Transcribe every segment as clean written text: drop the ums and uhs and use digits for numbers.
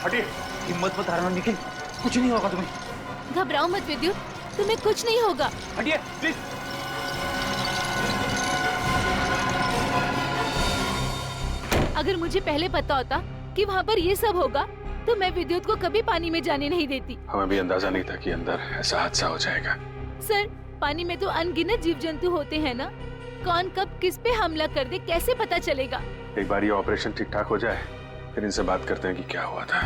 हटिए। हिम्मत मत हारना निखिल, कुछ नहीं होगा तुम्हें। घबराओ मत विद्युत, तुम्हें कुछ नहीं होगा। हटिए प्लीज। अगर मुझे पहले पता होता कि वहाँ पर ये सब होगा तो मैं विद्युत को कभी पानी में जाने नहीं देती। हमें भी अंदाजा नहीं था कि अंदर ऐसा हादसा हो जाएगा। सर, पानी में तो अनगिनत जीव जंतु होते हैं ना, कौन कब किस पे हमला कर दे कैसे पता चलेगा। एक बार ये ऑपरेशन ठीक ठाक हो जाए फिर इनसे बात करते हैं कि क्या हुआ था।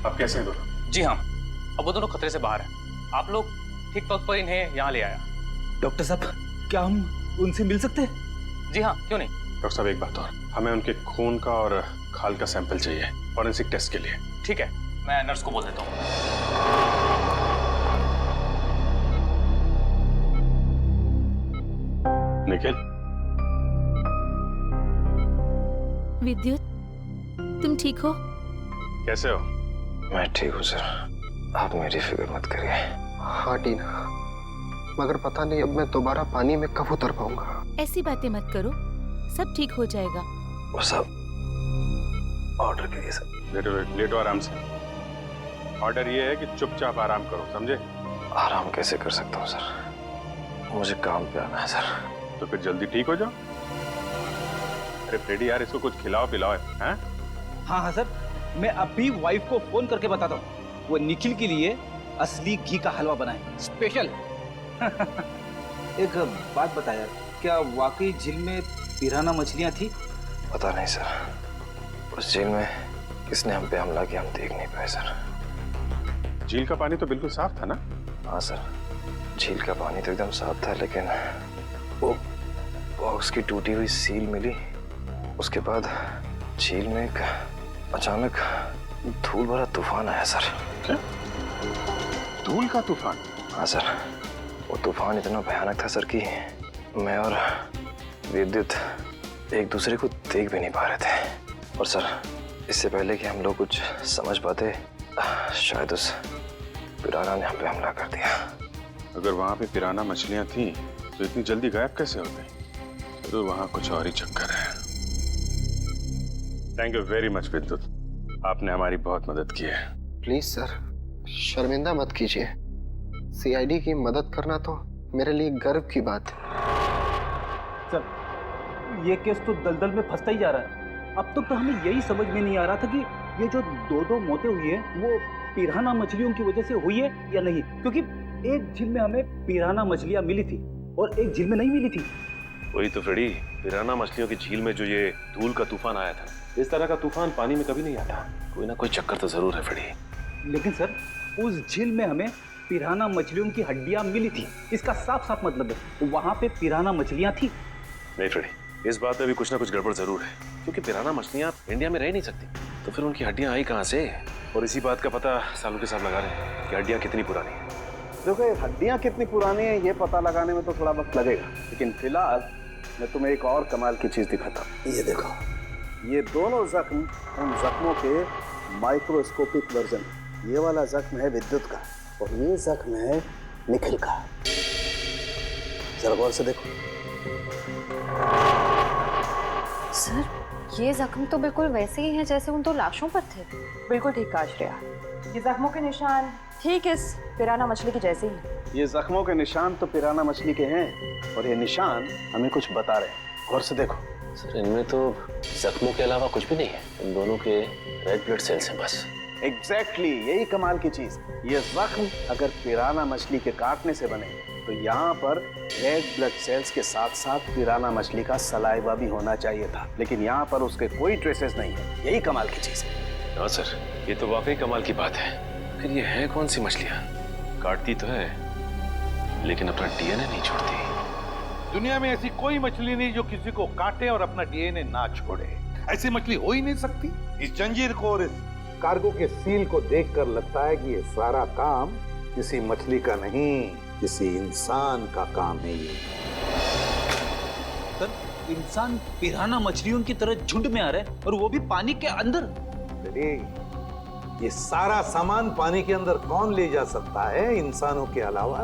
आप कैसे हैं दोनों? जी हाँ, अब वो दोनों खतरे से बाहर हैं। आप लोग ठीक वक्त पर इन्हें यहाँ ले आया। डॉक्टर साहब, क्या हम उनसे मिल सकते हैं? जी हाँ, क्यों नहीं। डॉक्टर साहब एक बात और, हमें उनके खून का और खाल का सैंपल चाहिए फॉरेंसिक टेस्ट के लिए। ठीक है, मैं नर्स को बोल देता हूँ। निखिल, विद्युत, तुम ठीक हो? कैसे हो? मैं ठीक हूँ सर, आप मेरी फिक्र मत करिए। हाँ टीना, मगर पता नहीं अब मैं दोबारा पानी में कब उतर पाऊंगा। ऐसी बातें मत करो, सब ठीक हो जाएगा। वो सब ऑर्डर करिए सर। लेटो आराम से। ऑर्डर ये है कि चुपचाप आराम करो, समझे? आराम कैसे कर सकता हूँ सर, मुझे काम पे आना है सर। तो फिर जल्दी ठीक हो जाओ। अरे फ्रेडी यार, इसको कुछ खिलाओ पिलाओ है? हाँ हाँ सर, मैं अभी वाइफ को फोन करके बताता हूँ, वो निखिल के लिए असली घी का हलवा बनाए स्पेशल। एक बात बता यार, क्या वाकई झील में पिराना मछलियाँ थी? पता नहीं सर, उस झील में किसने हम पे हमला किया हम देख नहीं पाए सर। झील का पानी तो बिल्कुल साफ था ना? हाँ सर, झील का पानी तो एकदम साफ था, लेकिन वो बॉक्स की टूटी हुई सील मिली। उसके बाद झील में एक अचानक धूल भरा तूफान आया सर। क्या? धूल का तूफान? हाँ सर, वो तूफान इतना भयानक था सर कि मैं और विद्युत एक दूसरे को देख भी नहीं पा रहे थे। और सर, इससे पहले कि हम लोग कुछ समझ पाते, शायद उस पिराना ने हम पे हमला कर दिया। अगर वहां पे पिराना मछलियां थी तो इतनी जल्दी गायब कैसे हो गई? तो वहां कुछ और ही चक्कर है। थैंक यू वेरी मच विद्युत, आपने हमारी बहुत मदद की है। प्लीज सर, शर्मिंदा मत कीजिए। सीआईडी की मदद करना तो मेरे लिए गर्व की बात है। सर, ये केस तो दलदल में फंसता ही जा रहा है। अब तक तो हमें यही समझ में नहीं आ रहा था कि ये जो दो मौतें हुई हैं वो पिराना मछलियों की वजह से हुई है या नहीं, क्योंकि एक झील में हमें पिराना मछलियां मिली थी और एक झील में नहीं मिली थी। वही तो फ्रेडी, पिराना मछलियों की झील में जो ये धूल का तूफान आया था, इस तरह का तूफान पानी में कभी नहीं आता। कोई ना कोई चक्कर तो जरूर है फ्रेडी। लेकिन सर, उस झील में हमें पिराना मछलियों की हड्डियां मिली थी, इसका साफ साफ मतलब है वहां पे पिराना मछलियां थी। नहीं फ्रेडी, इस बात में भी कुछ ना कुछ गड़बड़ जरूर है, क्योंकि पिराना मछलियां इंडिया में रह नहीं सकती, तो फिर उनकी हड्डियां आई कहाँ से? और इसी बात का पता सालों के साथ लगा रहे हैं कि हड्डियां कितनी पुरानी है। देखो, ये हड्डियां कितनी पुरानी है ये पता लगाने में तो थोड़ा वक्त लगेगा, लेकिन फिलहाल मैं तुम्हें एक और कमाल की चीज दिखाता हूँ। ये देखो, ये दोनों जख्म उन जख्मों के माइक्रोस्कोपिक वर्जन। ये वाला जख्म है विद्युत का और ये जख्म है निखिल का। जरा गौर से देखो। सर, ये जख्म तो बिल्कुल वैसे ही हैं जैसे उन दो लाशों पर थे। बिल्कुल ठीक कहा श्रेया, ये जख्मों के निशान ठीक इस पिराना मछली के जैसे ही। ये जख्मों के निशान तो पिराना मछली के हैं और ये निशान हमें कुछ बता रहे हैं। गौर से देखो। सर, इनमें तो जख्मों के अलावा कुछ भी नहीं है, इन दोनों के रेड ब्लड सेल्स हैं बस। एग्जैक्टली, यही कमाल की चीज। ये जख्म अगर पिराना मछली के काटने से बने तो यहाँ पर रेड ब्लड सेल्स के साथ साथ पिराना मछली का सलाइवा भी होना चाहिए था, लेकिन यहाँ पर उसके कोई ट्रेसेस नहीं है। यही कमाल की चीज है। हाँ सर, ये तो वाकई कमाल की बात है। फिर ये है कौन सी मछलियाँ? काटती तो है लेकिन अपना डीएनए नहीं छोड़ती। दुनिया में ऐसी कोई मछली नहीं जो किसी को काटे और अपना डीएनए ना छोड़े। ऐसी मछली हो ही नहीं सकती। इस जंजीर को और इस कार्गो के सील को देखकर लगता है कि ये सारा काम किसी मछली का नहीं, किसी इंसान का काम है। ये सर, इंसान पिराना मछलियों की तरह झुंड में आ रहे हैं और वो भी पानी के अंदर। ये सारा सामान पानी के अंदर कौन ले जा सकता है इंसानों के अलावा?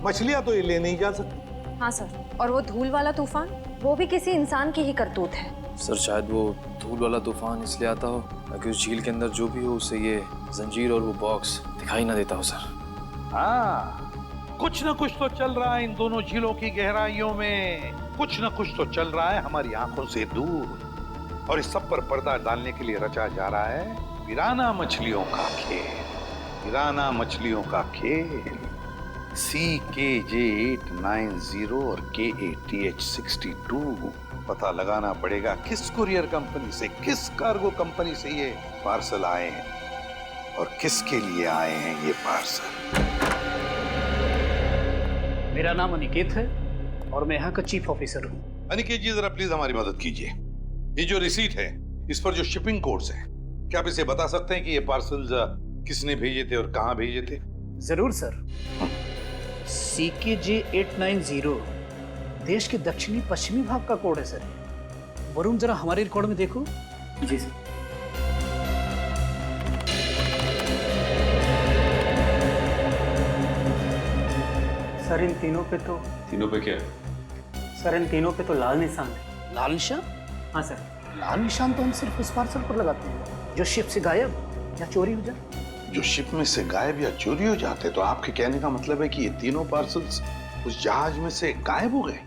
मछलियां तो ये ले नहीं जा सकती। हाँ सर, और वो धूल वाला तूफान, वो भी किसी इंसान की ही करतूत है। सर शायद वो धूल वाला तूफान इसलिए आता हो ताकि उस झील के अंदर जो भी हो उसे ये जंजीर और वो बॉक्स दिखाई ना देता हो सर। हाँ, कुछ न कुछ तो चल रहा है इन दोनों झीलों की गहराइयों में, कुछ न कुछ तो चल रहा है हमारी आंखों से दूर, और इस सब पर पर्दा डालने के लिए रचा जा रहा है पिराना मछलियों का खेल। पिराना मछलियों का खेल। CKJ890 और KATH62। पता लगाना पड़ेगा किस कुरियर कंपनी से, किस कार्गो कंपनी से ये पार्सल आए हैं और किसके लिए आए हैं ये पार्सल। मेरा नाम अनिकेत है और मैं यहाँ का चीफ ऑफिसर हूँ। अनिकेत जी, जरा प्लीज हमारी मदद कीजिए। ये जो रिसीट है, इस पर जो शिपिंग कोड्स हैं, क्या आप इसे बता सकते हैं कि ये पार्सल्स किसने भेजे थे और कहाँ भेजे थे? जरूर सर। CKJ890 देश के दक्षिणी पश्चिमी भाग का कोड है सर। वरुण, जरा हमारे रिकॉर्ड में देखो। जी सर। सर इन तीनों पे तो क्या? सर इन तीनों पे तो लाल निशान है। लाल निशान? हाँ सर, लाल निशान तो हम सिर्फ उस पार्सल पर लगाते हैं जो शिप से गायब या चोरी हो जाए। जो शिप में से गायब या चोरी हो जाते, तो आपके कहने का मतलब है कि ये तीनों पार्सल्स उस जहाज में से गायब हो गए?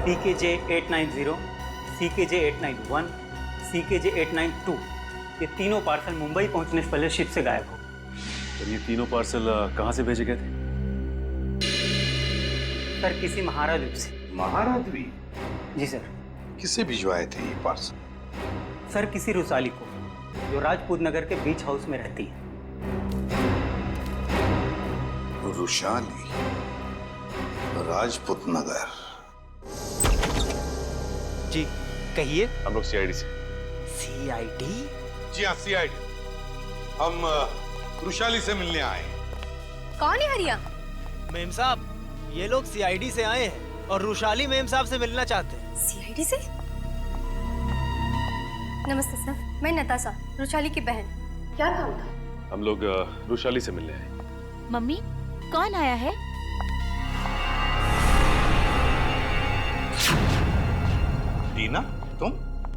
CKJ890, CKJ891, CKJ892 ये तीनों पार्सल मुंबई पहुंचने से पहले शिप से गायब हो। और ये तीनों पार्सल कहाँ से भेजे गए थे? सर किसी महारा द्वीप से। महारा द्वीप? जी सर। किसे भिजवाए थे ये पार्सल? सर किसी रुसाली को, जो राजपूत नगर के बीच हाउस में रहती है। रुशाली, राजपूत नगर। जी कहिए। हम लोग CID से। CID? जी हाँ, CID। हम रुशाली से मिलने आए। कौन है हरिया? मेम साहब, ये लोग CID से आए हैं और रुशाली मेम साहब से मिलना चाहते हैं। CID से? नमस्ते सर, मैं नताशा, रुशाली की बहन। क्या काम था? हम लोग रुशाली से मिलने आए। मम्मी, कौन आया है? टीना, तुम?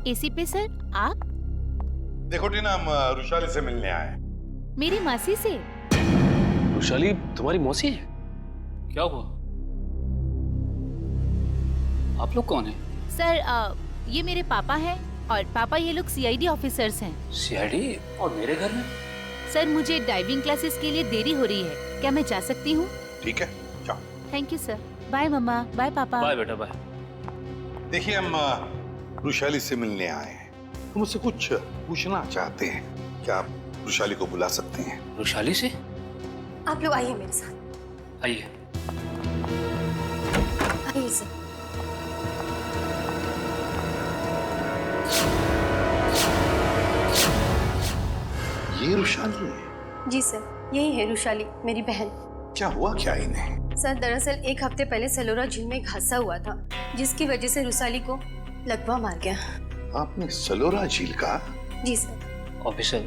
AC पे सर, आप? देखो टीना, हम रुशाली से मिलने आए। मेरी मासी से। रुशाली तुम्हारी मौसी है? क्या हुआ? आप लोग कौन हैं? सर ये मेरे पापा हैं और पापा ये लोग CID ऑफिसर्स हैं। CID? और मेरे घर में? सर मुझे डाइविंग क्लासेस के लिए देरी हो रही है, क्या मैं जा सकती हूँ? ठीक है, जाओ। Thank you sir. Bye mamma, bye papa. Bye बेटा, बाय। देखिए, हम रुशाली से मिलने आए हैं। हम उससे कुछ पूछना चाहते हैं। क्या आप रुशाली को बुला सकते हैं? रुशाली से? आप लोग आइए मेरे साथ। आइए। आइए सर। ये रुशाली है? जी सर, यही है रुशाली, मेरी बहन। क्या हुआ क्या इन्हें? सर दरअसल एक हफ्ते पहले सलोरा झील में एक हादसा हुआ था, जिसकी वजह से रुशाली को लकवा मार गया। आपने सलोरा झील का? जी सर। ऑफिसर,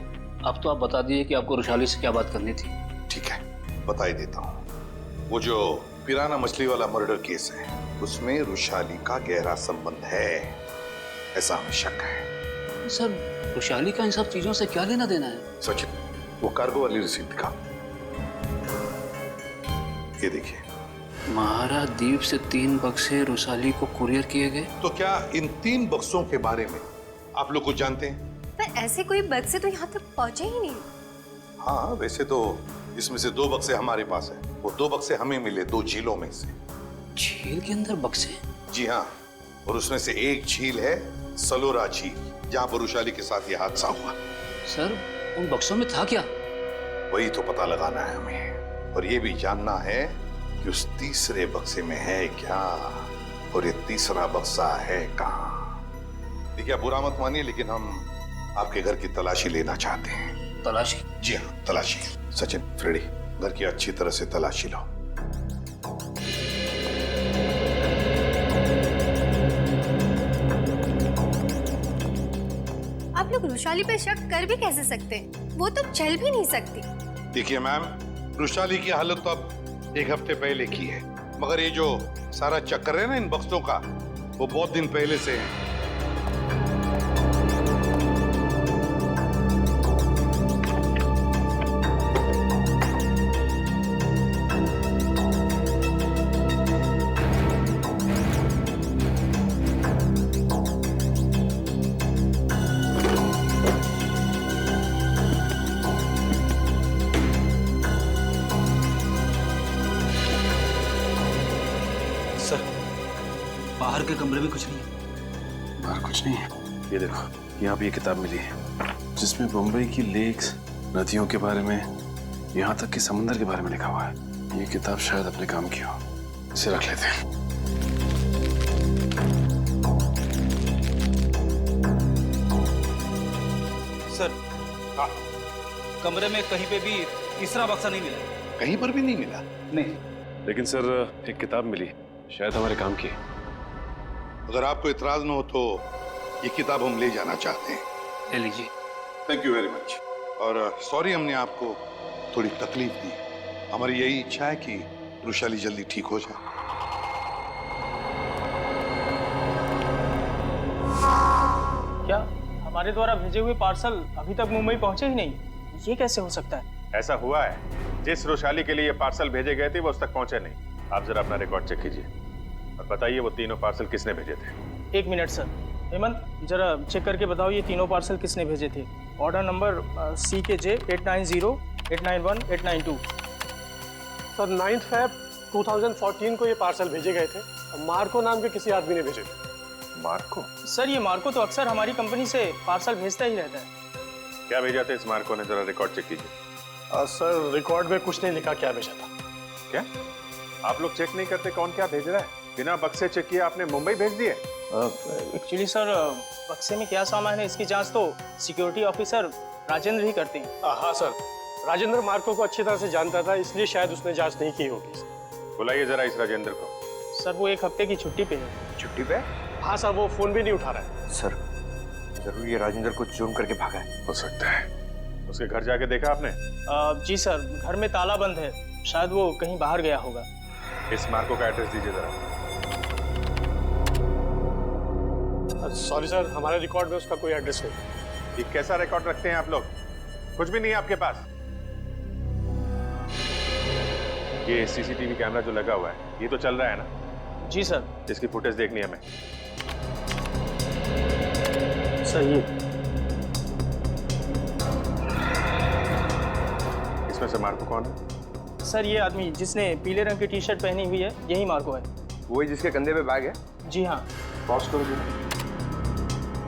अब तो आप बता दिए कि आपको रुशाली से क्या बात करनी थी। ठीक है, बता ही देता हूँ। वो जो पिराना मछली वाला मर्डर केस है, उसमें रुशाली का गहरा संबंध है, ऐसा हमें शक है। सर, रुशाली का इन सब चीजों से क्या लेना देना है? सचिन, वो कार्गो वाली रिसीट दिखा। ये देखिए। महारा द्वीप से 3 बक्से रुशाली को कुरियर किए गए। तो क्या इन 3 बक्सों के बारे में आप लोग कुछ जानते हैं? पर ऐसे कोई बक्से तो यहाँ तक पहुँचे ही नहीं। हाँ, वैसे तो इसमें से 2 बक्से हमारे पास है। वो 2 बक्से हमें मिले 2 झीलों में से। झील के अंदर बक्से? जी हाँ, और उसमें से एक झील है सलोरा झील, जहाँ पर रुशाली के साथ ये हादसा हुआ। सर, उन बक्सों में था क्या? वही तो पता लगाना है हमें, और ये भी जानना है कि उस तीसरे बक्से में है क्या, और ये तीसरा बक्सा है कहाँ। देखिए, आप बुरा मत मानिए, लेकिन हम आपके घर की तलाशी लेना चाहते हैं। तलाशी? जी हाँ, तलाशी। सचिन, फ्रेडी, घर की अच्छी तरह से तलाशी लो। आप लोग रुशाली पे शक कर भी कैसे सकते हैं? वो तो चल भी नहीं सकती। देखिए मैम, रुशाली की हालत तो अब एक हफ्ते पहले की है, मगर ये जो सारा चक्कर है ना इन बक्सों का, वो बहुत दिन पहले से है। सर, बाहर के कमरे में कुछ नहीं है। बाहर कुछ नहीं है। ये देखो, यहाँ पे ये किताब मिली है जिसमें मुंबई की लेक्स, नदियों के बारे में, यहाँ तक कि समुद्र के बारे में लिखा हुआ है। ये किताब शायद अपने काम की हो, इसे रख लेते हैं। सर, कमरे में कहीं पे भी तीसरा बक्सा नहीं मिला। कहीं पर भी नहीं मिला? नहीं। लेकिन सर, एक किताब मिली, शायद हमारे काम की है। अगर आपको इतराज न हो तो ये किताब हम ले जाना चाहते हैं। ले लीजिए। Thank you very much. और सॉरी हमने आपको थोड़ी तकलीफ दी। हमारी यही इच्छा है कि रुशाली जल्दी ठीक हो जाए। क्या हमारे द्वारा भेजे हुए पार्सल अभी तक मुंबई पहुंचे ही नहीं? ये कैसे हो सकता है? ऐसा हुआ है, जिस रुशाली के लिए ये पार्सल भेजे गए थे वो उस तक पहुंचे नहीं। आप जरा अपना रिकॉर्ड चेक कीजिए और बताइए वो तीनों पार्सल किसने भेजे थे। 1 मिनट सर। हेमंत, जरा चेक करके बताओ ये तीनों पार्सल किसने भेजे थे। Order number CKJ 890, 891, 892। Sir 9 Feb 2014 को ये पार्सल भेजे गए थे। मार्को नाम के किसी आदमी ने भेजे थे। मार्को? सर, ये मार्को तो अक्सर हमारी कंपनी से पार्सल भेजता ही रहता है। क्या भेजा था इस मार्को ने, जरा रिकॉर्ड चेक कीजिए। सर रिकॉर्ड में कुछ नहीं लिखा क्या भेजा था। क्या आप लोग चेक नहीं करते कौन क्या भेज रहा है? बिना बक्से चेक किए आपने मुंबई भेज दिए? एक्चुअली सर, बक्से में क्या सामान है इसकी जांच तो सिक्योरिटी ऑफिसर राजेंद्र ही करते हैं। हाँ सर, राजेंद्र मार्को को अच्छी तरह से जानता था, इसलिए शायद उसने जांच नहीं की होगी। बुलाइए जरा इस राजेंद्र को। सर, वो 1 हफ्ते की छुट्टी पे है। छुट्टी पे? हाँ सर, वो फोन भी नहीं उठा रहा है। सर, जरूर ये राजेंद्र को चूम करके भागा है। हो सकता है। उसके घर जाके देखा आपने? जी सर, घर में ताला बंद है, शायद वो कहीं बाहर गया होगा। इस मार्को का एड्रेस दीजिए जरा। सॉरी सर, हमारे रिकॉर्ड में उसका कोई एड्रेस नहीं। ये कैसा रिकॉर्ड रखते हैं आप लोग? कुछ भी नहीं है आपके पास। ये सीसीटीवी कैमरा जो लगा हुआ है ये तो चल रहा है ना? जी सर। इसकी फुटेज देखनी है हमें। सर, ये इसमें से मार्को कौन है? सर, ये आदमी जिसने पीले रंग की टी-शर्ट पहनी हुई है, यही मार्को है। वही जिसके कंधे पे बैग है? जी हाँ। पॉज करो जी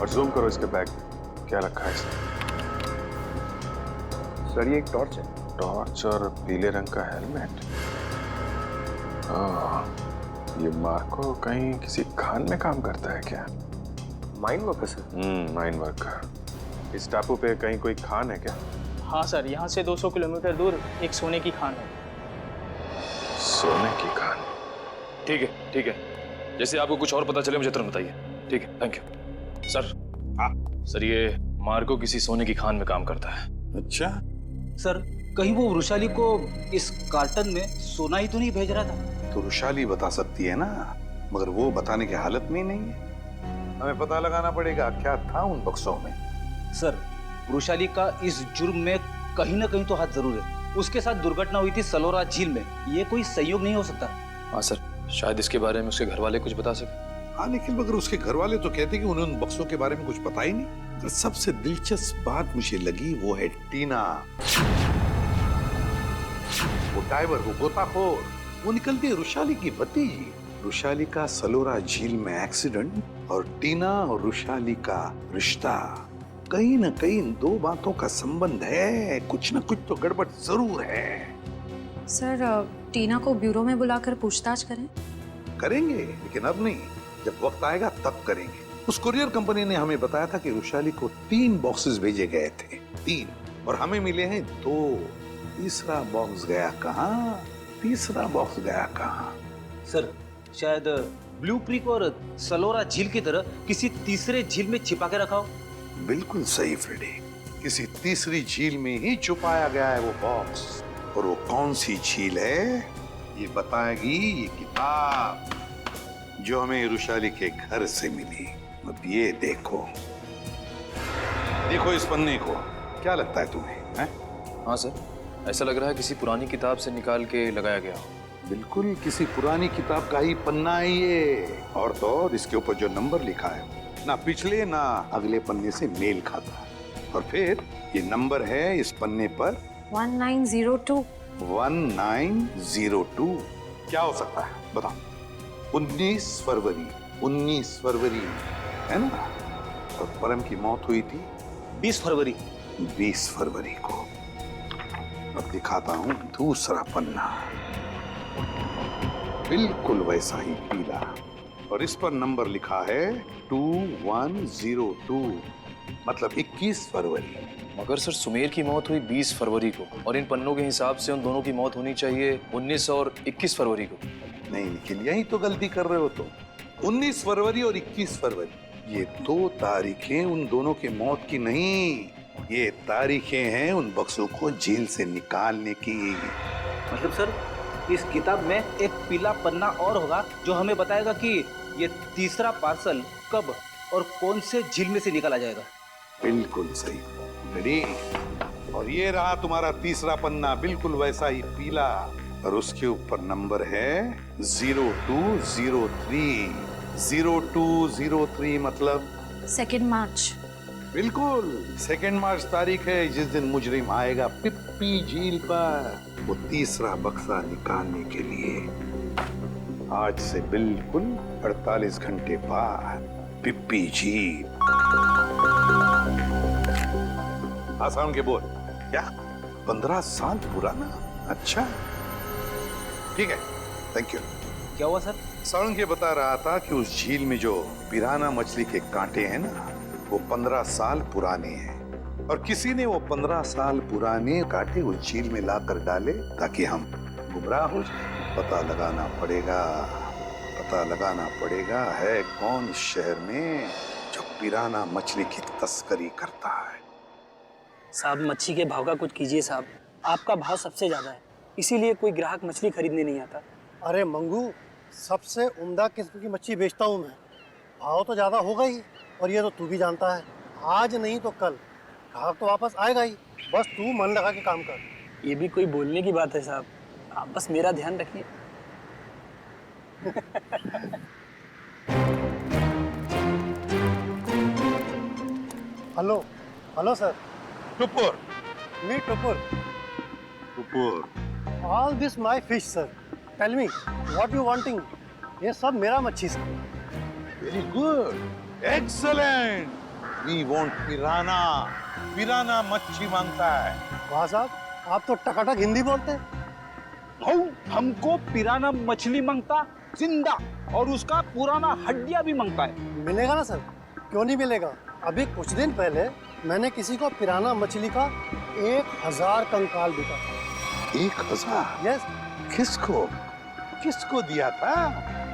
और जूम करो इसके बैग में क्या रखा है इसमें। सर, ये एक टॉर्च है। टॉर्च और पीले रंग का हेलमेट। ये मार्को कहीं किसी खान में काम करता है क्या? Mine worker sir? Mine worker. इस टापू पे कहीं कोई खान है क्या? हाँ सर, यहाँ से 200 किलोमीटर दूर एक सोने की खान है। सोने की खान? ठीक है, ठीक है। जैसे आपको कुछ और पता चले मुझे तुरंत बताइए। ठीक है, थैंक यू। सर, सर ये मार्को किसी सोने की खान में काम करता है। अच्छा सर, कहीं वो रुशाली को इस कार्टन में सोना ही तो नहीं भेज रहा था? तो रुशाली बता सकती है ना, मगर वो बताने की हालत में ही नहीं है। हमें पता लगाना पड़ेगा क्या था उन बक्सों में। सर, रुशाली का इस जुर्म में कहीं ना कहीं तो हाथ जरूर है। उसके साथ दुर्घटना हुई थी सलोरा झील में। ये कोई संयोग नहीं हो सकता। हाँ सर, शायद इसके बारे में उसके घर वाले कुछ बता सके। हाँ, लेकिन मगर उसके घर वाले तो कहते कि उन्हें उन बक्सों के बारे में कुछ पता ही नहीं। तो सबसे दिलचस्प बात मुझे लगी वो है टीना। वो डाइवर, वो गोताखोर, वो निकलती है रुशाली की भतीजी। रुशाली का सलोरा झील में एक्सीडेंट और टीना और रुशाली का रिश्ता। कहीं ना कहीं इन दो बातों का संबंध है। कुछ ना कुछ तो गड़बड़ जरूर है। सर, टीना को ब्यूरो में बुलाकर पूछताछ करें? करेंगे, लेकिन अब नहीं। जब वक्त आएगा तब करेंगे। उस कुरियर कंपनी ने हमें बताया था कि रुशाली को 3 बॉक्सेस भेजे गए थे। 3, और हमें मिले हैं 2। तीसरा बॉक्स गया कहाँ? तीसरा बॉक्स गया कहाँ? सर, शायद ब्लू क्रीक और सलोरा झील की तरह किसी तीसरे झील में छिपा के रखा हो। बिल्कुल सही फ्रेडी। किसी तीसरी झील में ही छुपाया गया है वो बॉक्स, और वो कौन सी झील है ये बताएगी ये किताब जो हमें रुशाली के घर से मिली। अब ये देखो, देखो इस पन्ने को, क्या लगता है तुम्हें? हैं? हाँ सर, ऐसा लग रहा है किसी पुरानी किताब से निकाल के लगाया गया हो। बिल्कुल किसी पुरानी किताब का ही पन्ना है ये, और तो और इसके ऊपर जो नंबर लिखा है ना पिछले ना अगले पन्ने से मेल खाता है। और फिर ये नंबर है इस पन्ने पर 1902। 1902 क्या हो सकता है बताओ? 19 फरवरी है ना? और परम की मौत हुई थी 20 फरवरी। 20 फरवरी को। अब दिखाता हूं दूसरा पन्ना, बिल्कुल वैसा ही पीला, और इस पर नंबर लिखा है 2102, मतलब 21 फरवरी। मगर सर सुमेर की मौत हुई 20 फरवरी को, और इन पन्नों के हिसाब से उन दोनों की मौत होनी चाहिए 19 और 21 फरवरी को। नहीं निखिल, यही तो गलती कर रहे हो तुम। 19 फरवरी और 21 फरवरी ये दो तारीखें उन दोनों की मौत की नहीं, ये तारीखें हैं उन बक्सों को जेल से निकालने की। मतलब सर इस किताब में एक पीला पन्ना और होगा जो हमें बताएगा कि ये तीसरा पार्सल कब और कौन से झील में से निकाला जाएगा। बिल्कुल सही रेडी। और ये रहा तुम्हारा तीसरा पन्ना, बिल्कुल वैसा ही पीला, और उसके ऊपर नंबर है 0203। 0203 मतलब 2 मार्च। बिल्कुल 2 मार्च तारीख है जिस दिन मुजरिम आएगा पिप्पी झील पर वो तीसरा बक्सा निकालने के लिए। आज से बिल्कुल 48 घंटे बाद पिप्पी झील। आसान के बोल क्या 15 साल पुराना? अच्छा ठीक है, थैंक यू। क्या हुआ सर? सारंग ये बता रहा था कि उस झील में जो पिराना मछली के कांटे हैं ना, वो 15 साल पुराने हैं, और किसी ने वो 15 साल पुराने कांटे उस झील में लाकर डाले ताकि हम गुमराह हो जाए। पता लगाना पड़ेगा है कौन इस शहर में जो पिराना मछली की तस्करी करता है। साहब मच्छी के भाव का कुछ कीजिए साहब, आपका भाव सबसे ज्यादा है, इसीलिए कोई ग्राहक मछली खरीदने नहीं आता। अरे मंगू, सबसे उम्दा किस्म की मच्छी बेचता हूँ मैं, भाव तो ज़्यादा होगा ही, और ये तो तू भी जानता है, आज नहीं तो कल ग्राहक तो वापस आएगा ही, बस तू मन लगा के काम कर। ये भी कोई बोलने की बात है साहब, आप बस मेरा ध्यान रखिए। Hello sir. Tupur. Me Tupur. All this my fish sir, tell me what you wanting. ये सब मेरा मच्छी सर। Very good, excellent. We want piranha. Piranha मच्छी मांगता है। वाह साहब, आप तो टकाटक हिंदी बोलते हैं। हमको पिराना मछली मांगता जिंदा, और उसका पुराना हड्डियां भी मांगता है। मिलेगा ना सर, क्यों नहीं मिलेगा। अभी कुछ दिन पहले मैंने किसी को पिराना मछली का 1000 कंकाल बिका था। 1000? यस। किसको दिया था?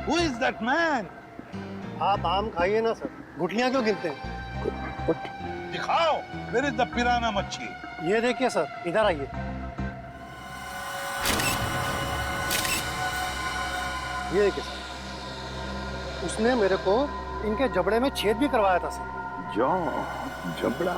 Who is that man? आप आम खाइए ना सर, गुठलियां क्यों गिनते हैं? दिखाओ, where is the पिराना मच्छी? ये देखिए सर, इधर आइए। ये देखिए सर, उसने मेरे को इनके जबड़े में छेद भी करवाया था सर। जबड़ा।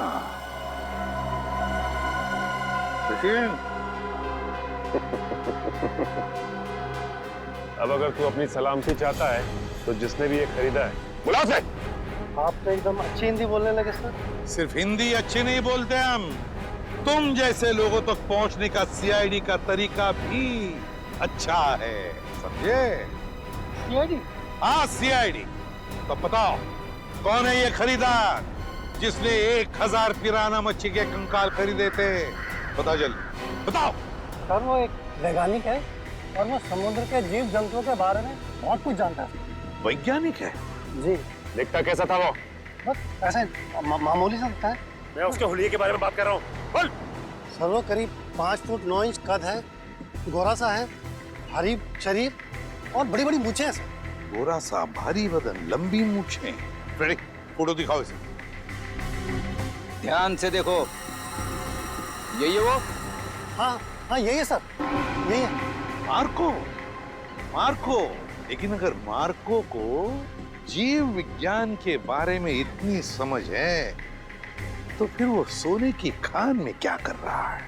अब अगर तू अपनी सलामती चाहता है तो जिसने भी ये खरीदा है बुलाओ से। आप तो एकदम अच्छी हिंदी बोलने लगे सर। सिर्फ हिंदी अच्छी नहीं बोलते हम, तुम जैसे लोगों तक पहुंचने का सीआईडी का तरीका भी अच्छा है, समझे? सीआईडी? हाँ सीआईडी। तो बताओ कौन है ये खरीदार जिसने 1000 पिराना मच्छी के कंकाल खरीदे थे? बताओ जल्दी बताओ। सर वो एक वैज्ञानिक है और वो समुद्र के जीव जंतुओं के बारे में बहुत कुछ जानता है। वैज्ञानिक है? जी। दिखता कैसा था वो? बस ऐसे मामूली सा दिखता है। मैं उसके हुलिये के बारे में बात कर रहा हूँ। बोल। सर वो करीब 5 फुट 9 इंच कद है, गोरा सा है, भारी शरीर और बड़ी बड़ी मूछें हैं सर। गोरा सा, भारी बदन, लंबी मूछें। फोटो दिखाओ इसे। ध्यान से देखो, यही है वो? हाँ हाँ यही है सर, यही है। Marco, Marco. लेकिन अगर मार्को को जीव विज्ञान के बारे में इतनी समझ है, तो फिर वो सोने की खान में क्या कर रहा है?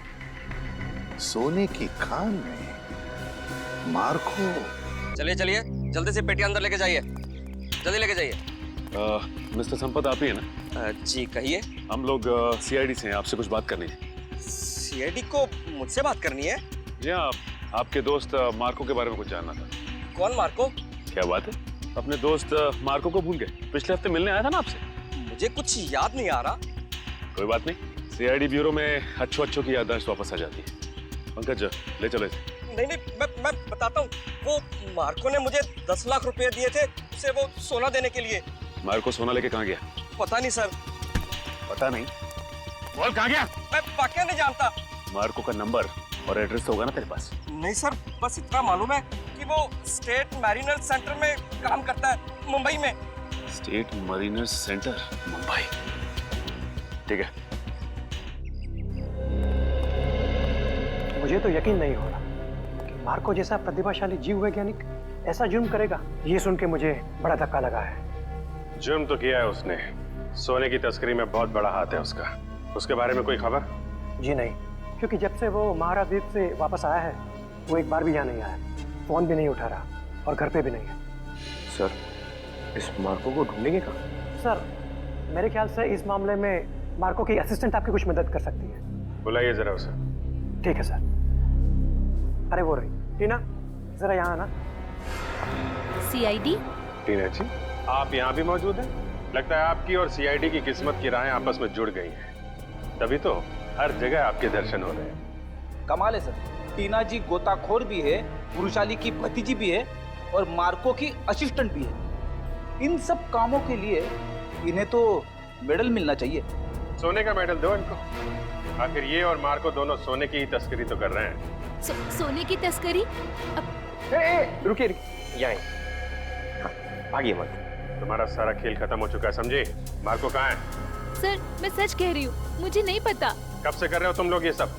सोने की खान में मार्को। चलिए चलिए, जल्दी से पेटी अंदर लेके जाइए, जल्दी लेके जाइए। मिस्टर संपत आप ही है ना? जी कहिए। हम लोग सीआईडी से हैं, आपसे कुछ बात करनी है। सीआईडी को मुझसे बात करनी है? जी हाँ, आपके दोस्त मार्को के बारे में कुछ जानना था। कौन मार्को? क्या बात है, अपने दोस्त मार्को को भूल गए? पिछले हफ्ते मिलने आया था ना आपसे। मुझे कुछ याद नहीं आ रहा। कोई बात नहीं, सीआईडी ब्यूरो में अच्छों की याददाश्त वापस आ जाती है। पंकज ले चलो इसे। नहीं नहीं, मैं बताता हूँ। वो मार्को ने मुझे 10 लाख रुपए दिए थे उसे वो सोना देने के लिए। मार्को सोना लेके कहाँ गया? पता नहीं सर। पता नहीं? बोल कहाँ गया? मैं वाकई नहीं जानता। मार्को का नंबर और एड्रेस तो होगा ना तेरे पास? नहीं सर, बस इतना मालूम है कि वो स्टेट मैरिनर सेंटर में काम करता है, मुंबई में। State Mariner centre, Mumbai. ठीक है। मुझे तो यकीन नहीं हो रहा कि मार्को जैसा प्रतिभाशाली जीव वैज्ञानिक ऐसा जुर्म करेगा। ये सुन के मुझे बड़ा धक्का लगा है। जुर्म तो किया है उसने, सोने की तस्करी में बहुत बड़ा हाथ है उसका। उसके बारे में कोई खबर? जी नहीं, क्योंकि जब से वो महाराज द्वीप से वापस आया है, वो एक बार भी यहाँ नहीं आया, फोन भी नहीं उठा रहा और घर पे भी नहीं है। सर, इस मार्को को ढूंढेंगे कहाँ? सर, मेरे ख्याल से इस मामले में मार्को की असिस्टेंट आपकी कुछ मदद कर सकती है। बुलाइए जरा उसे। ठीक है सर। अरे वो रही टीना, जरा यहाँ आना। सीआईडी? टीना जी, आप यहाँ भी मौजूद हैं? लगता है आपकी और सीआईडी की किस्मत की राहें आपस में जुड़ गई हैं। तभी तो हर जगह आपके दर्शन हो रहे हैं। कमाल है सर, टीना जी गोताखोर भी है, वृषाली की भतीजी भी है और मार्को की असिस्टेंट भी है। इन सब कामों के लिए इन्हें तो मेडल मिलना चाहिए। सोने का मेडल दो इनको। आखिर ये और मार्को दोनों सोने की ही तस्करी तो कर रहे हैं। सोने की तस्करी? रुकिए, यहाँ भागिए मत। तुम्हारा सारा खेल खत्म हो चुका है, समझे? मार्को कहाँ है? सर, मैं सच कह रही हूँ, मुझे नहीं पता। कब से कर रहे हो तुम लोग ये सब?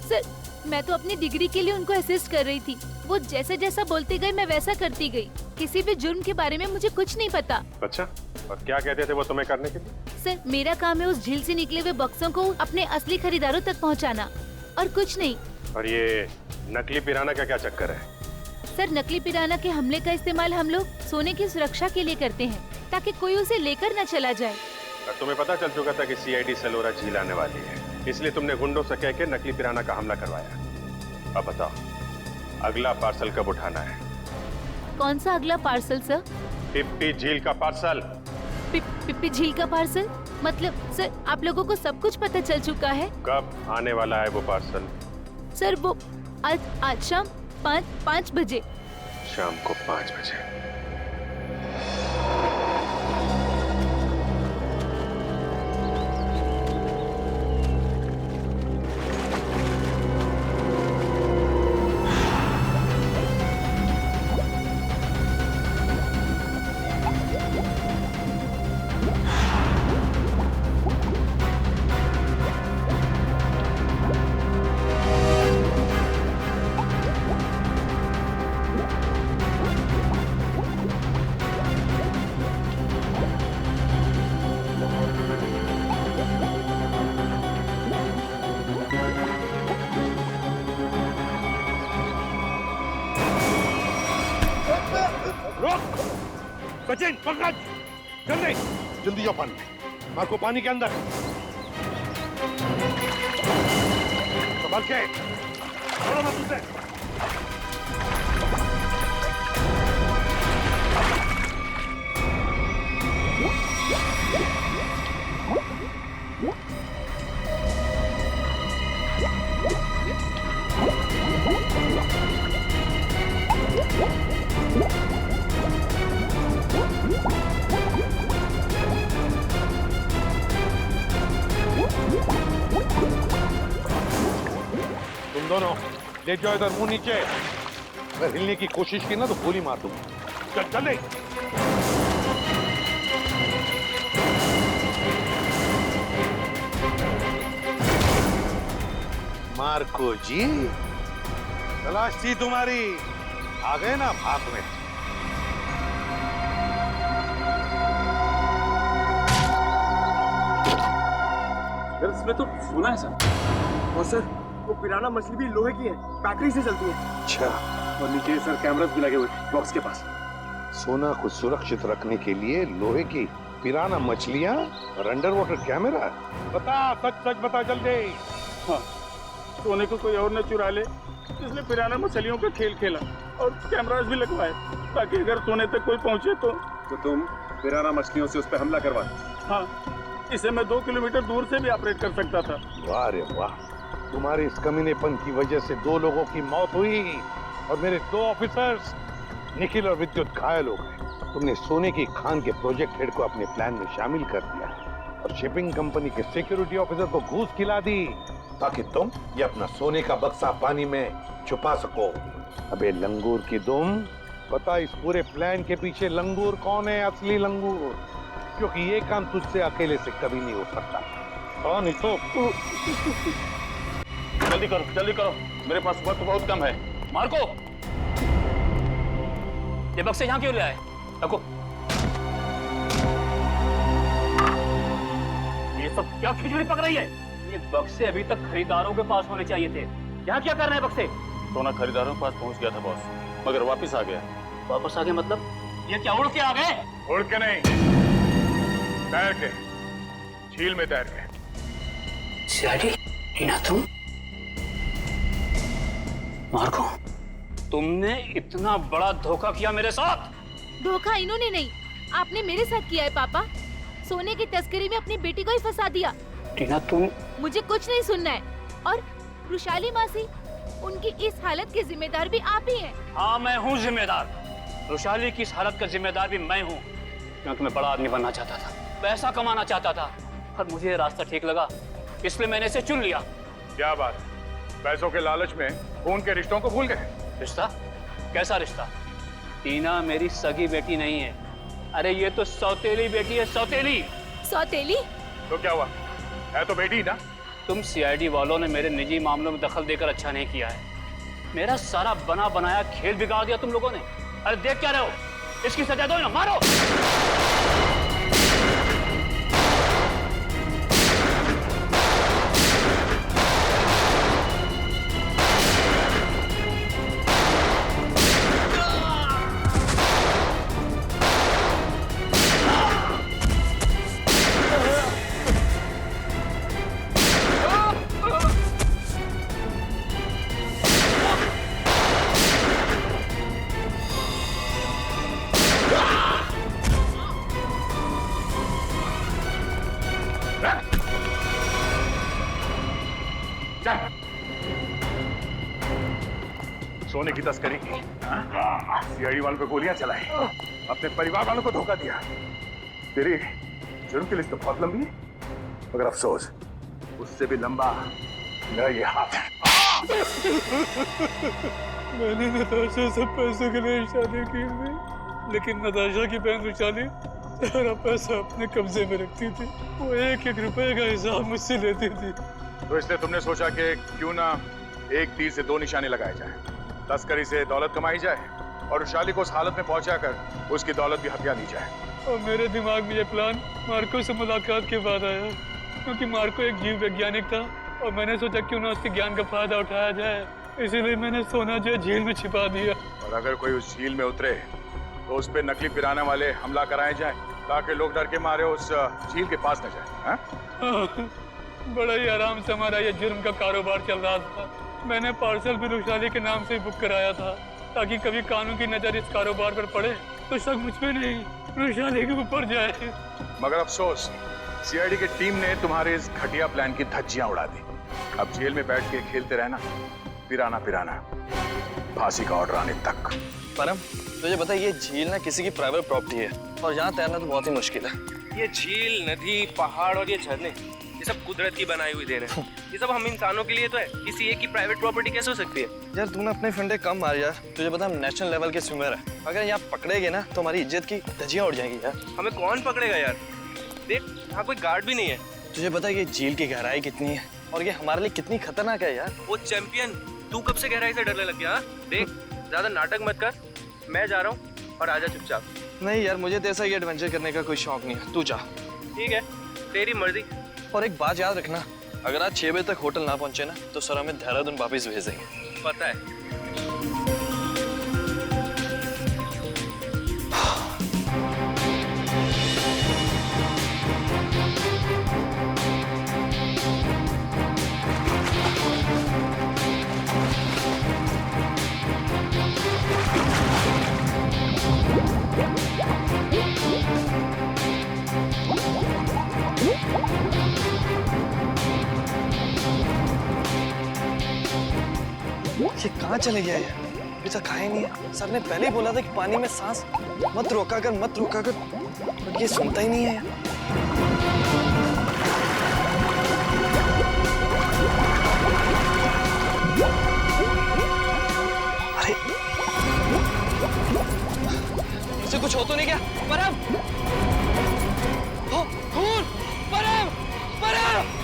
सर, मैं तो अपनी डिग्री के लिए उनको असिस्ट कर रही थी। वो जैसे जैसा बोलते गए मैं वैसा करती गई। किसी भी जुर्म के बारे में मुझे कुछ नहीं पता। अच्छा, और क्या कहते थे वो तुम्हें करने के लिए? सर, मेरा काम है उस झील से निकले हुए बक्सों को अपने असली खरीदारों तक पहुंचाना, और कुछ नहीं। और ये नकली पिराना का क्या चक्कर है? सर, नकली पिराना के हमले का इस्तेमाल हम लोग सोने की सुरक्षा के लिए करते हैं, ताकि कोई उसे लेकर न चला जाए। और तुम्हें पता चल चुका था कि सीआईडी सेलोरा झील आने वाली है, इसलिए तुमने गुंडों से कह के नकली पिराना का हमला करवाया। अब बताओ, अगला पार्सल कब उठाना है? कौन सा अगला पार्सल सर? पिप्पी झील का पार्सल। पिप्पी झील का पार्सल? मतलब सर, आप लोगों को सब कुछ पता चल चुका है? कब आने वाला है वो पार्सल? सर, वो आज शाम 5 बजे। शाम को 5 बजे। सचिन, पंकज, जल्दी जल्दी जाओ पानी में। मार्को पानी के अंदर। संभाल के, छोड़ो मत उसे। तुम दोनों ले जाओ इधर, मुंह नीचे। अगर हिलने की कोशिश की ना तो गोली मार दूंगा। चल चल। मार्को जी, तलाश थी तुम्हारी, आ गए ना भाग में। इसमें तो सोना है सर। और सर वो पिराना मछली भी लोहे की है, बैटरी से चलती है। अच्छा। और नीचे सर कैमरास भी लगे हुए बॉक्स के पास। सोना को सुरक्षित रखने के लिए लोहे की पिराना मछलियां और अंडर वाटर कैमरा। बता, सच सच बता जल्दी। हाँ, सोने को कोई और न चुरा ले, इसलिए पिराना मछलियों का खेल खेला और कैमरास भी लगवाए ताकि अगर सोने तक कोई पहुंचे तो तुम पिराना मछलियों से उस पर हमला करवा। हाँ, इसे मैं 2 किलोमीटर दूर से भी ऑपरेट कर सकता था। वाह रे वाह, तुम्हारे इस कमीनेपन की वजह से 2 लोगों की मौत हुई और मेरे 2 ऑफिसर्स निखिल और विद्युत घायल हो गए। तुमने सोने की खान के प्रोजेक्ट हेड को अपने प्लान में शामिल कर दिया और शिपिंग कंपनी के सिक्योरिटी ऑफिसर को घूस खिला दी ताकि तुम ये अपना सोने का बक्सा पानी में छुपा सको। अबे लंगूर की दुम, पता इस पूरे प्लान के पीछे लंगूर कौन है? असली लंगूर, क्योंकि ये काम तुझसे अकेले से कभी नहीं हो सकता। कौन है तो? जल्दी करो, मेरे पास वक्त बहुत कम है। मार्को, ये बक्से यहाँ क्यों ले आए? रखो। ये सब क्या खिचड़ी पक रही है? ये बक्से अभी तक खरीदारों के पास होने चाहिए थे। यहाँ क्या कर रहे हैं बक्से? सोना खरीदारों के पास पहुंच गया था बॉस, मगर वापस आ गया। वापस आ गए मतलब? ये क्या उड़ के आ गए? उड़ के नहीं, तैर के, झील में तैर के। सीआईडी, टीना तुम? मार्को, तुमने इतना बड़ा धोखा किया मेरे साथ। धोखा इन्होंने नहीं, आपने मेरे साथ किया है पापा। सोने की तस्करी में अपनी बेटी को ही फंसा दिया। टीना तुम? मुझे कुछ नहीं सुनना है। और रुशाली मासी, उनकी इस हालत के जिम्मेदार भी आप ही हैं। हाँ, मैं हूँ जिम्मेदार। रुशाली की इस हालत का जिम्मेदार भी मैं हूँ, क्योंकि मैं बड़ा आदमी बनना चाहता था, पैसा कमाना चाहता था, और मुझे ये रास्ता ठीक लगा, इसलिए मैंने इसे चुन लिया। क्या बात, पैसों के लालच में खून के रिश्तों को भूल गए? रिश्ता? कैसा रिश्ता? टीना मेरी सगी बेटी नहीं है। अरे ये तो सौतेली बेटी है, सौतेली। सौतेली? तो क्या हुआ, है तो बेटी ना। तुम सीआईडी वालों ने मेरे निजी मामलों में दखल देकर अच्छा नहीं किया है। मेरा सारा बना बनाया खेल बिगाड़ दिया तुम लोगों ने। अरे देख क्या रहे हो, इसकी सजा दो ना, मारो। सोने की तस्करी की, सीआईडी वालों को गोलियां चलाई, अपने परिवार वालों को धोखा दिया। तेरी जुर्म की लिस्ट तो बहुत लंबी है, मगर अफसोस उससे भी लंबा मेरा ये हाथ है। मैंने नताशा से पैसों के लिए शादी की थी, लेकिन नताशा की बहन रुशाली सारा पैसा अपने कब्जे में रखती थी। वो 1-1 रुपए का हिसाब मुझसे लेती थी। तो इसलिए तुमने सोचा कि क्यों ना एक तीर से 2 निशाने लगाए जाए। तस्करी से दौलत कमाई जाए और रुशाली को उस हालत में पहुंचाकर उसकी दौलत भी हथिया ली जाए। और मेरे दिमाग में ये प्लान मार्को से मुलाकात के बाद आया, क्योंकि मार्को एक जीव वैज्ञानिक था और मैंने सोचा क्यों ना उसके ज्ञान का फायदा उठाया जाए। इसीलिए मैंने सोना जो झील में छिपा दिया। और अगर कोई उस झील में उतरे तो उस पे नकली पिराना वाले हमला कराए जाए, ताकि लोग डर के मारे उस झील के पास न जाए। बड़ा ही आराम से हमारा ये जुर्म का कारोबार चल रहा था। मैंने पार्सल भी रुशाली के नाम से बुक कराया था, ताकि कभी कानून की नजर इस कारोबार पर पड़े तो शक मुझ पे नहीं, रुशाली के ऊपर जाए। मगर अफसोस, सीआईडी की टीम ने तुम्हारे इस घटिया प्लान की धज्जियां उड़ा दी। अब जेल में बैठ के खेलते रहना, पिराना पिराना, फांसी का ऑर्डर आने तक। परम, तुझे पता है ये झील ना किसी की प्राइवेट प्रॉपर्टी है और यहाँ तैरना तो बहुत ही मुश्किल है। ये झील, नदी, पहाड़ और ये झरने, ये सब कुदरत की बनाई हुई देन है। ये सब हम इंसानों के लिए तो है, किसी एक की प्राइवेट प्रॉपर्टी कैसे हो सकती है? यार तूने अपने फंडे कम मार यार। तुझे पता हम नेशनल लेवल के स्विमर है, अगर यहाँ पकड़ेगे ना तो हमारी इज्जत की धज्जियां उड़ जाएंगी यार। हमें कौन पकड़ेगा यार? देख, यहाँ कोई गार्ड भी नहीं है। तुझे पता है कि झील की गहराई कितनी है? और ये हमारे लिए कितनी खतरनाक है यार। वो चैंपियन, तू कब से गहराई से डरने लग गया? हाँ? देख, ज्यादा नाटक मत कर, मैं जा रहा हूँ और आजा चुपचाप। नहीं यार, मुझे तो ऐसा ये एडवेंचर करने का कोई शौक नहीं है, तू जा। ठीक है, तेरी मर्जी। और एक बात याद रखना, अगर आज 6 बजे तक होटल ना पहुंचे ना तो सर हमें देहरादून वापस भेज देंगे। पता है। ये कहाँ चले गया है? अभी तक आया नहीं है। सर ने पहले ही बोला था कि पानी में सांस मत रोका कर, मत रोका कर, बट ये सुनता ही नहीं है यार। अरे इसे कुछ हो तो नहीं क्या? परम! खून! परम! परम!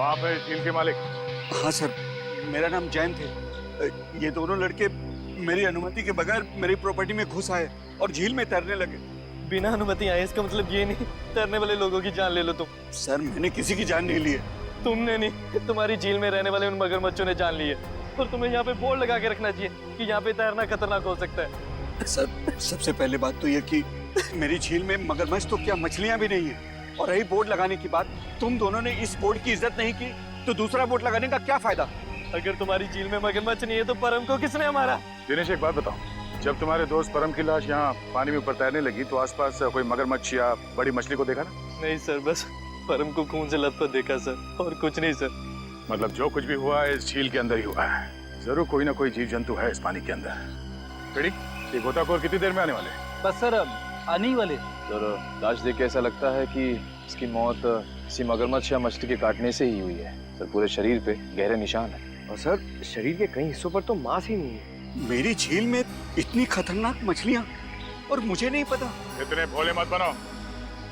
आप है झील के मालिक? हाँ सर, मेरा नाम जैन थे। ये दोनों लड़के मेरी अनुमति के बगैर मेरी प्रॉपर्टी में घुस आए और झील में तैरने लगे। बिना अनुमति आए इसका मतलब ये नहीं तैरने वाले लोगों की जान ले लो तुम। सर मैंने किसी की जान नहीं ली है। तुमने नहीं, तुम्हारी झील में रहने वाले उन मगरमच्छों ने जान ली है। और तुम्हें यहाँ पे बोर्ड लगा के रखना चाहिए कि यहाँ पे तैरना खतरनाक हो सकता है। सर सबसे पहले बात तो ये कि मेरी झील में मगरमच्छ तो क्या मछलियाँ भी नहीं है। और रही बोर्ड लगाने की बात, तुम दोनों ने इस बोर्ड की इज्जत नहीं की तो दूसरा बोर्ड लगाने का क्या फायदा? अगर तुम्हारी झील में मगरमच्छ नहीं है तो परम को किसने मारा? दिनेश एक बात बताओ, जब तुम्हारे दोस्त परम की लाश यहाँ पानी में ऊपर तैरने लगी तो आसपास कोई मगरमच्छ या बड़ी मछली को देखा ना? नहीं सर, बस परम को खून से लथपथ देखा सर, और कुछ नहीं सर। मतलब जो कुछ भी हुआ है इस झील के अंदर ही हुआ है। जरूर कोई ना कोई जीव जंतु है इस पानी के अंदर। ये गोताखोर कितनी देर में आने वाले? बस सर आने ही वाले। सर लाश देख के ऐसा लगता है कि इसकी मौत किसी मगरमच्छ या मछली के काटने से ही हुई है। सर पूरे शरीर पे गहरे निशान है और सर शरीर के कई हिस्सों पर तो मांस ही नहीं है। मेरी झील में इतनी खतरनाक मछलियाँ और मुझे नहीं पता। इतने भोले मत बनो।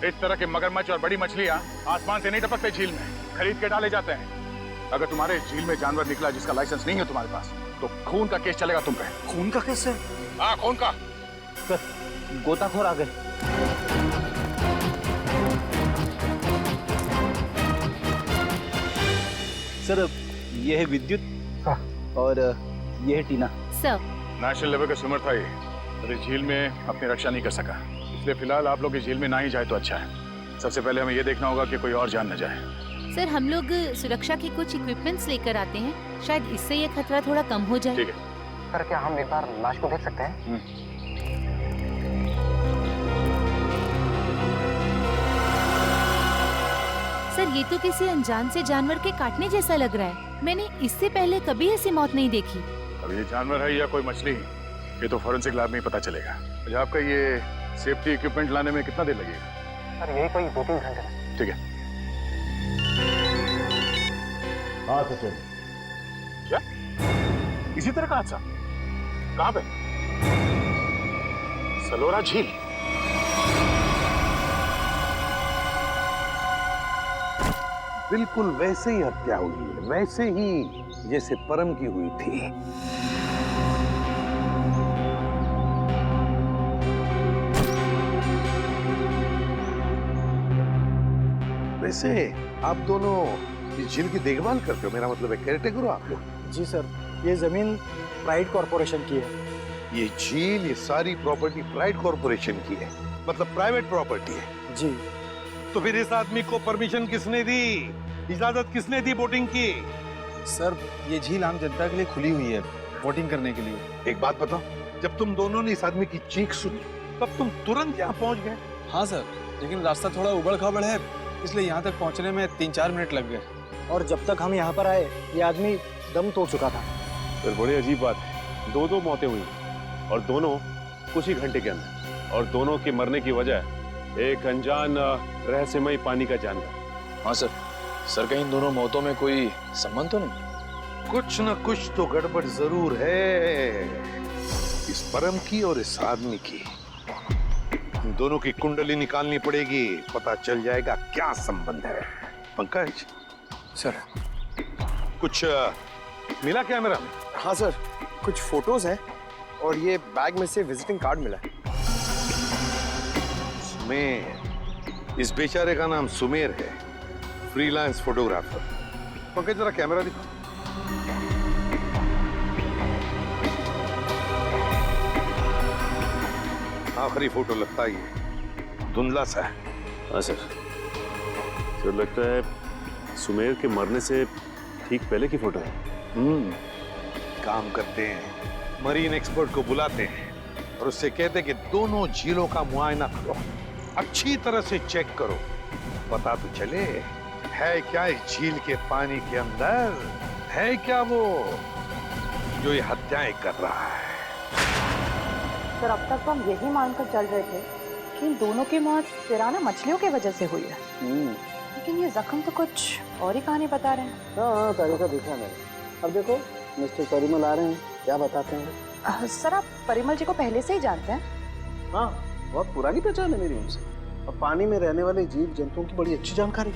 इस तरह के मगरमच्छ और बड़ी मछलियाँ आसमान से नहीं टपकते झील में, खरीद के डाले जाते हैं। अगर तुम्हारे झील में जानवर निकला जिसका लाइसेंस नहीं है तुम्हारे पास तो खून का केस चलेगा तुम पे। खून का केस सर? हाँ खून का। सर गोताखोर आ गए। सर ये है विद्युत और ये है टीना। सर नेशनल लेवल का स्विमर था ये, अरे झील में अपनी रक्षा नहीं कर सका, इसलिए फिलहाल आप लोग इस झील में ना ही जाए तो अच्छा है। सबसे पहले हमें ये देखना होगा कि कोई और जान न जाए। सर हम लोग सुरक्षा के कुछ इक्विपमेंट्स लेकर आते हैं, शायद इससे ये खतरा थोड़ा कम हो जाए। ठीक है सर, क्या हम एक बार लाश को देख सकते हैं? सर ये तो किसी अनजान से जानवर के काटने जैसा लग रहा है। मैंने इससे पहले कभी ऐसी मौत नहीं देखी। अब ये जानवर है या कोई मछली, ये तो फॉरेंसिक लैब में ही पता चलेगा। अच्छा आपका ये सेफ्टी इक्विपमेंट लाने में कितना देर लगेगा? सर यही कोई 2-3 घंटे। ठीक है। हाँ सचिन। क्या इसी तरह का हादसा? कहाँ पे? सलोरा झील। बिल्कुल वैसे ही हत्या हुई है, वैसे ही जैसे परम की हुई थी। वैसे आप दोनों इस झील की देखभाल करते हो, मेरा मतलब है केयरटेकर हो आप लोग? जी सर, ये जमीन प्राइड कॉरपोरेशन की है। ये झील, ये सारी प्रॉपर्टी प्राइड कॉरपोरेशन की है, मतलब प्राइवेट प्रॉपर्टी है। जी। तो फिर इस आदमी को परमिशन किसने दी, इजाजत किसने दी बोटिंग की? सर ये झील आम जनता के लिए खुली हुई है बोटिंग करने के लिए। एक बात बताओ, जब तुम दोनों ने इस आदमी की चीख सुनी तब तुम तुरंत यहाँ पहुंच गए? हाँ सर, लेकिन रास्ता थोड़ा उबड़ खाबड़ है, इसलिए यहाँ तक पहुँचने में 3-4 मिनट लग गए। और जब तक हम यहाँ पर आए ये आदमी दम तोड़ चुका था। सर बड़ी अजीब बात है, 2 मौतें हुई और दोनों कुछ ही घंटे के अंदर, और दोनों के मरने की वजह एक अनजान रहस्यमयी पानी का जानवर। हाँ सर, सर कहीं इन दोनों मौतों में कोई संबंध तो नहीं? कुछ न कुछ तो गड़बड़ जरूर है इस परम की और इस आदमी की। इन दोनों की कुंडली निकालनी पड़ेगी, पता चल जाएगा क्या संबंध है। पंकज सर, कुछ मिला कैमरा में? हाँ सर, कुछ फोटोज हैं और ये बैग में से विजिटिंग कार्ड मिला है। सुमेर, इस बेचारे का नाम सुमेर है, फ्रीलांस फोटोग्राफर। पंकज जरा कैमरा दिखा। आखिरी फोटो लगता ही है, धुंधला सा है। हाँ सर, सर लगता है सुमेर के मरने से ठीक पहले की फोटो है। काम करते हैं, मरीन एक्सपर्ट को बुलाते हैं और उससे कहते हैं कि दोनों झीलों का मुआयना करो, अच्छी तरह से चेक करो, पता तो चले है क्या इस झील के पानी के अंदर, है क्या वो जो ये हत्याएं कर रहा है। सर, अब तक तो हम यही मानकर चल रहे थे कि इन दोनों की मौत पिराना मछलियों की वजह से हुई है, लेकिन ये जख्म तो कुछ और ही कहानी बता रहे हैं। हाँ, तरीका देखा मैंने। अब देखो मिस्टर परिमल आ रहे हैं, क्या बताते हैं? सर, आप परिमल जी को पहले से ही जानते हैं? हाँ, बहुत पुरानी पहचान है मेरी उनसे, और पानी में रहने वाले जीव जंतुओं की बड़ी अच्छी जानकारी।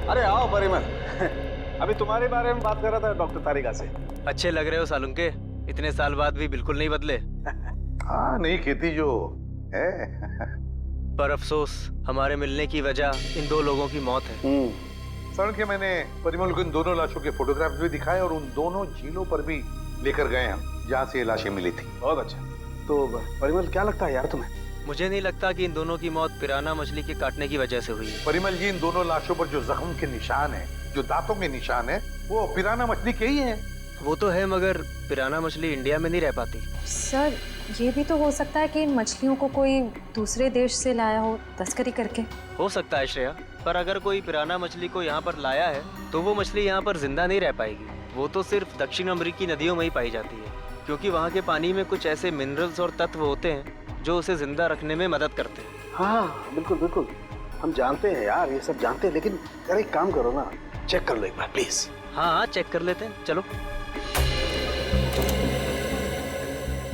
अरे आओ परिमल, अभी तुम्हारे बारे में बात कर रहा था डॉक्टर तारिका से। अच्छे लग रहे हो सालुंके, इतने साल बाद भी बिल्कुल नहीं बदले। हाँ, नहीं खेती जो है। पर अफसोस, हमारे मिलने की वजह इन दो लोगों की मौत है। सर के मैंने परिमल को इन दोनों लाशों के फोटोग्राफ्स भी दिखाए और उन दोनों झीलों पर भी लेकर गए हम जहाँ से ये लाशें मिली थी। बहुत अच्छा। तो परिमल क्या लगता है यार तुम्हें? मुझे नहीं लगता कि इन दोनों की मौत पिराना मछली के काटने की वजह से हुई है। परिमल जी, इन दोनों लाशों पर जो जख्म के निशान है, जो दांतों के निशान है, वो पिराना मछली के ही है। वो तो है, मगर पिराना मछली इंडिया में नहीं रह पाती। सर, ये भी तो हो सकता है कि इन मछलियों को कोई दूसरे देश से लाया हो तस्करी करके। हो सकता है श्रेया, पर अगर कोई पिराना मछली को यहाँ पर लाया है तो वो मछली यहाँ पर जिंदा नहीं रह पाएगी। वो तो सिर्फ दक्षिण अमेरिकी नदियों में ही पाई जाती है, क्योंकि वहाँ के पानी में कुछ ऐसे मिनरल्स और तत्व होते हैं जो उसे जिंदा रखने में मदद करते हैं। हाँ बिल्कुल बिल्कुल, हम जानते हैं यार, ये सब जानते हैं, लेकिन यार एक काम करो ना, चेक कर लो एक बार प्लीज। हाँ, चेक कर लेते हैं, चलो।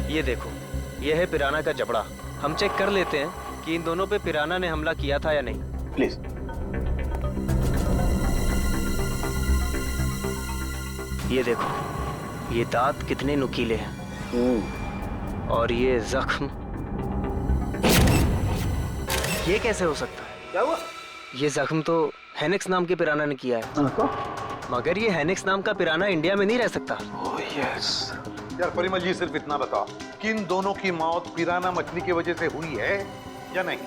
ये देखो, ये है पिराना का जबड़ा। हम चेक कर लेते हैं कि इन दोनों पे पिराना ने हमला किया था या नहीं। प्लीज। ये देखो, ये दांत कितने नुकीले हैं, और ये जख्म, ये कैसे हो सकता है? क्या हुआ? ये जख्म तो हेनेक्स नाम के पिराना ने किया है। मगर ये हेनेक्स नाम का पिराना इंडिया में नहीं रह सकता। Oh yes. यार परिमल जी, सिर्फ इतना बताओ कि इन दोनों की मौत पिराना मछली की वजह से हुई है या नहीं?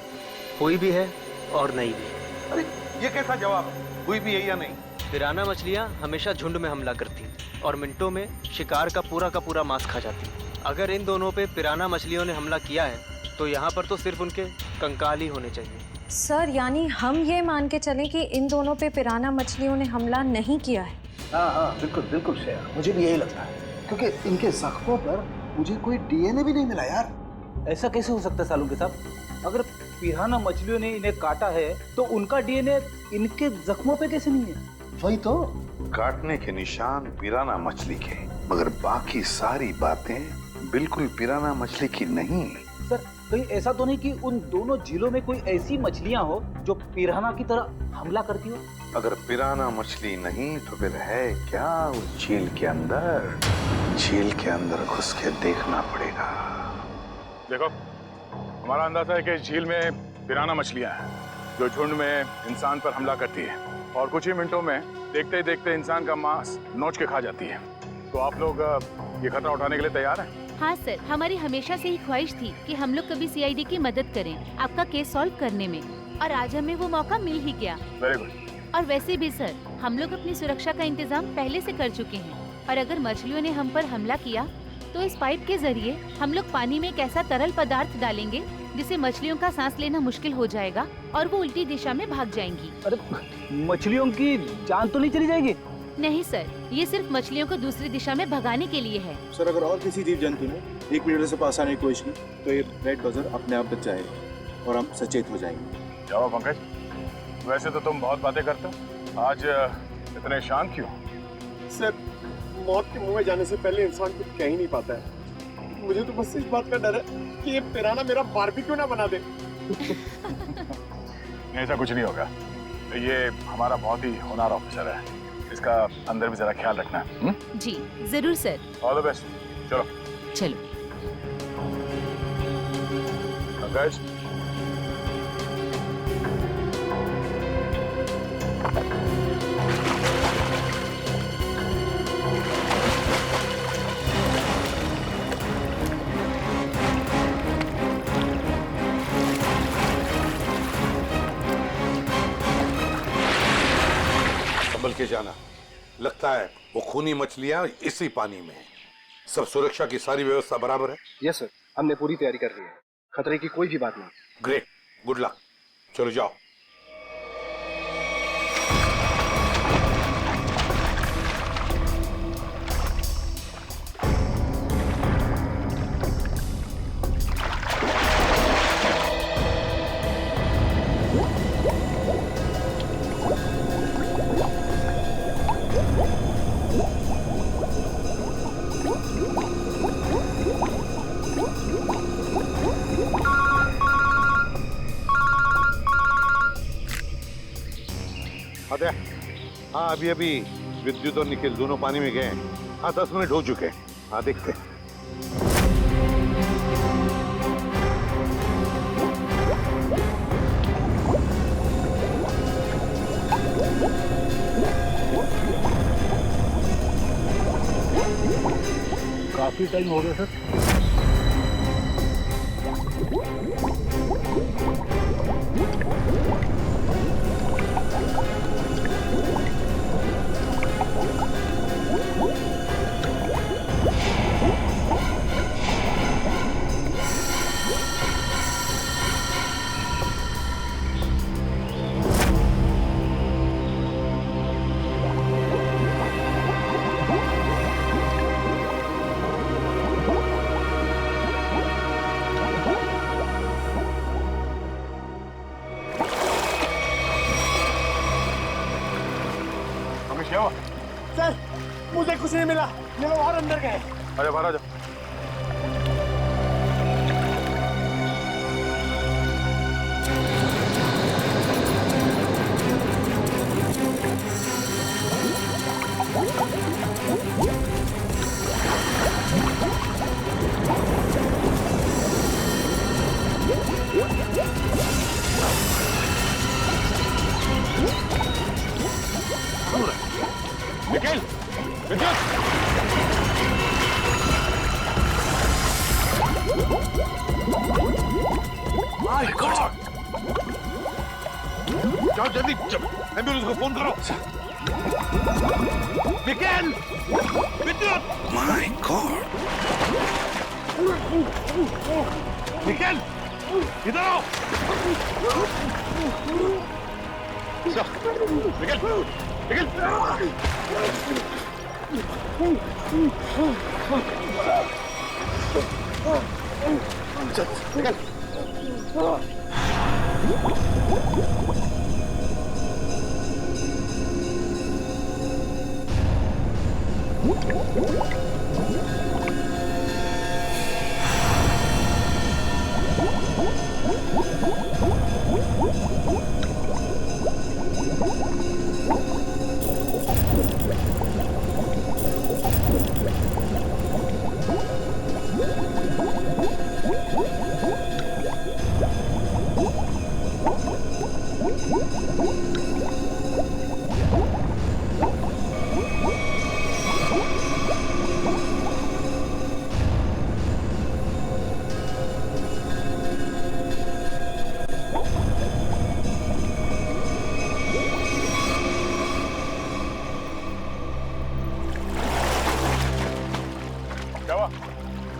हुई भी है और नहीं भी। अरे ये कैसा जवाब, हुई भी है या नहीं? पिराना मछलियाँ हमेशा झुंड में हमला करती हैं और मिनटों में शिकार का पूरा मांस खा जाती हैं। अगर इन दोनों पे पिराना मछलियों ने हमला किया है तो यहाँ पर तो सिर्फ उनके कंकाल ही होने चाहिए। सर, यानी हम ये मान के चलें कि इन दोनों पे पिराना मछलियों ने हमला नहीं किया है? हाँ बिल्कुल बिल्कुल श्रेया, मुझे भी यही लगता है, क्योंकि इनके जख्मों पर मुझे कोई डीएनए भी नहीं मिला यार। ऐसा कैसे हो सकता है सालुंके साहब? अगर पिराना मछलियों ने इन्हें काटा है तो उनका डीएनए इनके जख्मों पे कैसे नहीं है? वही तो, काटने के निशान पिराना मछली के, मगर बाकी सारी बातें बिल्कुल पिराना मछली की नहीं। सर, कहीं ऐसा तो नहीं कि उन दोनों झीलों में कोई ऐसी मछलियां हो जो पिराना की तरह हमला करती हो? अगर पिराना मछली नहीं तो फिर है क्या उस झील के अंदर? झील के अंदर घुस के देखना पड़ेगा। देखो, हमारा अंदाजा है कि इस झील में पिराना मछलियां हैं जो झुंड में इंसान पर हमला करती है और कुछ ही मिनटों में देखते ही देखते इंसान का मांस नोच के खा जाती है। तो आप लोग ये खतरा उठाने के लिए तैयार हैं? हाँ सर, हमारी हमेशा से ही ख्वाहिश थी कि हम लोग कभी सीआईडी की मदद करें आपका केस सॉल्व करने में, और आज हमें वो मौका मिल ही गया। Very good. और वैसे भी सर, हम लोग अपनी सुरक्षा का इंतजाम पहले से कर चुके हैं, और अगर मछलियों ने हम पर हमला किया तो इस पाइप के जरिए हम लोग पानी में एक ऐसा तरल पदार्थ डालेंगे जिससे मछलियों का सांस लेना मुश्किल हो जाएगा और वो उल्टी दिशा में भाग जाएंगी। अरे, मछलियों की जान तो नहीं चली जाएगी? नहीं सर, ये सिर्फ मछलियों को दूसरी दिशा में भगाने के लिए है। सर, अगर और किसी जीव जंतु ने 1 मीटर से पास आने की कोशिश की तो ये रेड बजर अपने आप बच जाएगा और हम सचेत हो जाएंगे। जाओ पंकज, वैसे तो तुम बहुत बातें करते हो, आज इतने शांत क्यों? सर, मौत के मुंह में जाने से पहले इंसान कुछ कह ही नहीं पाता है। मुझे तो बस इस बात का डर है कि ये पिराना मेरा बारबेक्यू ना बना दे। ऐसा कुछ नहीं होगा। ये हमारा बहुत ही होनहार ऑफिसर है, इसका अंदर भी जरा ख्याल रखना। जी जरूर सर। All the best. चलो चलो। पंकज, संभल के जाना। लगता है वो खूनी मछलियां इसी पानी में हैं। सब सुरक्षा की सारी व्यवस्था बराबर है? यस सर, हमने पूरी तैयारी कर ली है। खतरे की कोई भी बात नहीं। Great, good luck. चलो जाओ। अरे हाँ, अभी अभी विद्युत और निखिल दोनों पानी में गए हैं। हाँ 10 मिनट हो चुके हैं। हाँ देखते हैं। काफी टाइम हो गया सर। सर मुझे कुछ नहीं मिला, ये लोग और अंदर गए। अरे बाहर आ जाओ। निखिल, विद्युत, माय गॉड! जाओ जल्दी, एम्बुलेंस को फोन करो। निखिल, विद्युत, माय गॉड! निखिल, इधर आओ। निखिल, निखिल, चल, निकल।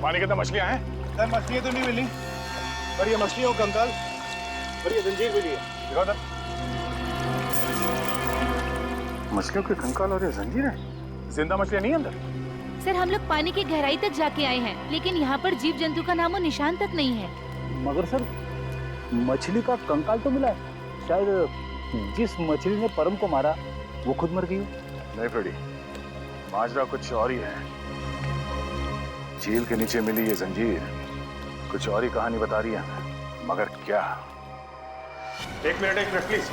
पानी के अंदर मछलियां हैं? सर मछलियां तो नहीं मिली, पर ये मछलियों का कंकाल और ये जंजीर मिली है। दिखाओ सर। मछलियों के कंकाल और ये जंजीर है? जिंदा मछलियां नहीं अंदर? सर हम लोग पानी की गहराई तक जाके आए हैं, लेकिन यहाँ पर जीव जंतु का नामो निशान तक नहीं है। मगर सर मछली का कंकाल तो मिला है। शायद जिस मछली ने परम को मारा वो खुद मर गई। नहीं फ्रेडी, माजरा कुछ और ही है। झील के नीचे मिली ये जंजीर कुछ और ही कहानी बता रही है, मगर क्या? एक मिनट प्लीज।